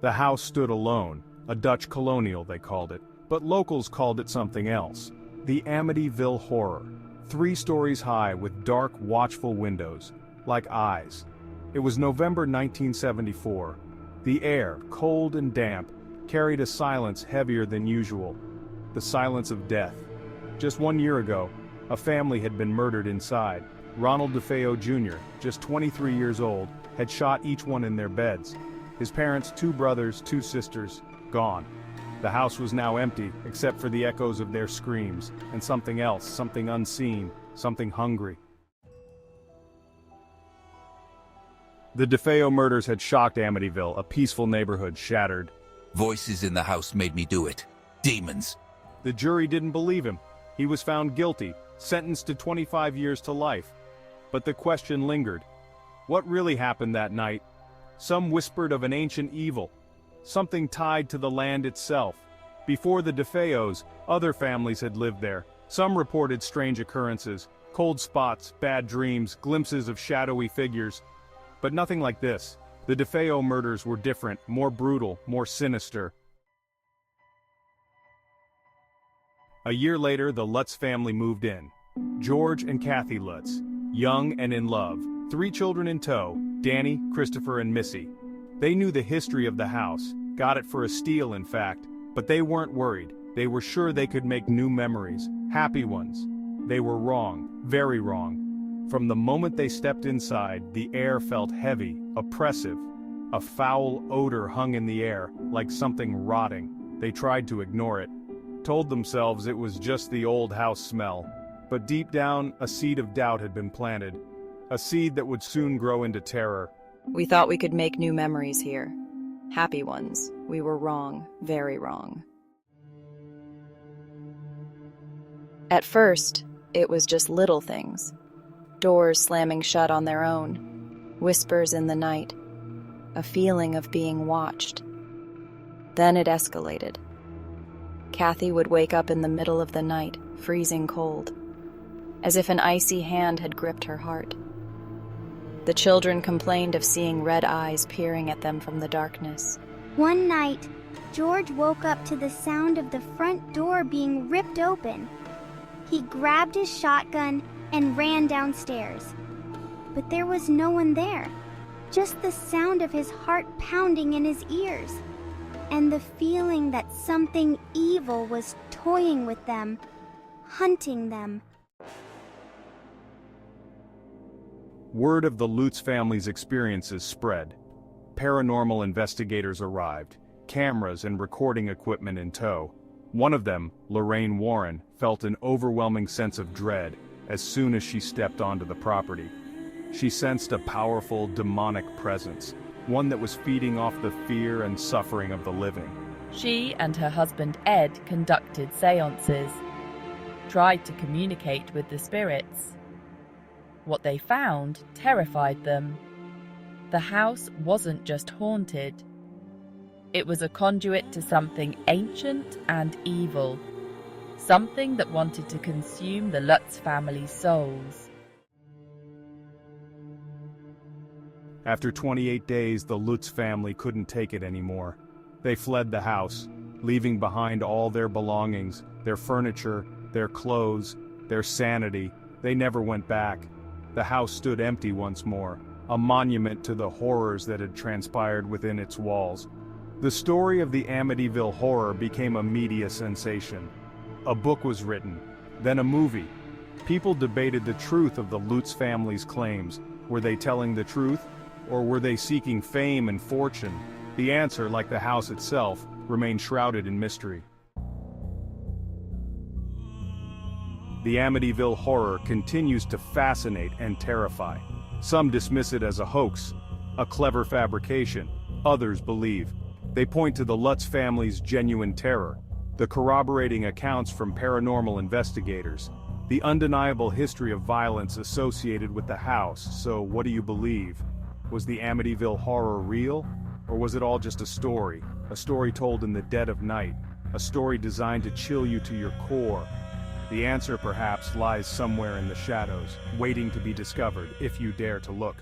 The house stood alone, a Dutch colonial they called it, but locals called it something else. The Amityville Horror, 3 stories high with dark, watchful windows, like eyes. It was November 1974. The air, cold and damp, carried a silence heavier than usual. The silence of death. Just 1 year ago, a family had been murdered inside. Ronald DeFeo Jr., just 23 years old, had shot each one in their beds. His parents, 2 brothers, 2 sisters, gone. The house was now empty, except for the echoes of their screams, and something else, something unseen, something hungry. The DeFeo murders had shocked Amityville, a peaceful neighborhood shattered. Voices in the house made me do it. Demons. The jury didn't believe him. He was found guilty, sentenced to 25 years to life. But the question lingered. What really happened that night? Some whispered of an ancient evil, something tied to the land itself. Before the DeFeos, other families had lived there. Some reported strange occurrences, cold spots, bad dreams, glimpses of shadowy figures. But nothing like this. The DeFeo murders were different, more brutal, more sinister. A year later, the Lutz family moved in. George and Kathy Lutz, young and in love, 3 children in tow, Danny, Christopher, and Missy. They knew the history of the house, got it for a steal in fact, but they weren't worried. They were sure they could make new memories, happy ones. They were wrong, very wrong. From the moment they stepped inside, the air felt heavy, oppressive. A foul odor hung in the air, like something rotting. They tried to ignore it, told themselves it was just the old house smell. But deep down, a seed of doubt had been planted. A seed that would soon grow into terror. We thought we could make new memories here. Happy ones. We were wrong, very wrong. At first, it was just little things. Doors slamming shut on their own. Whispers in the night. A feeling of being watched. Then it escalated. Kathy would wake up in the middle of the night, freezing cold, as if an icy hand had gripped her heart. The children complained of seeing red eyes peering at them from the darkness. One night, George woke up to the sound of the front door being ripped open. He grabbed his shotgun and ran downstairs. But there was no one there, just the sound of his heart pounding in his ears, and the feeling that something evil was toying with them, hunting them. Word of the Lutz family's experiences spread. Paranormal investigators arrived, cameras and recording equipment in tow. One of them, Lorraine Warren, felt an overwhelming sense of dread as soon as she stepped onto the property. She sensed a powerful, demonic presence, one that was feeding off the fear and suffering of the living. She and her husband Ed conducted seances, tried to communicate with the spirits. What they found terrified them. The house wasn't just haunted. It was a conduit to something ancient and evil, something that wanted to consume the Lutz family's souls. After 28 days, the Lutz family couldn't take it anymore. They fled the house, leaving behind all their belongings, their furniture, their clothes, their sanity. They never went back. The house stood empty once more, a monument to the horrors that had transpired within its walls. The story of the Amityville Horror became a media sensation. A book was written, then a movie. People debated the truth of the Lutz family's claims. Were they telling the truth, or were they seeking fame and fortune? The answer, like the house itself, remained shrouded in mystery. The Amityville Horror continues to fascinate and terrify. Some dismiss it as a hoax, a clever fabrication. Others believe. They point to the Lutz family's genuine terror, the corroborating accounts from paranormal investigators, the undeniable history of violence associated with the house. So what do you believe? Was the Amityville Horror real? Or was it all just a story told in the dead of night, a story designed to chill you to your core? The answer perhaps lies somewhere in the shadows, waiting to be discovered if you dare to look.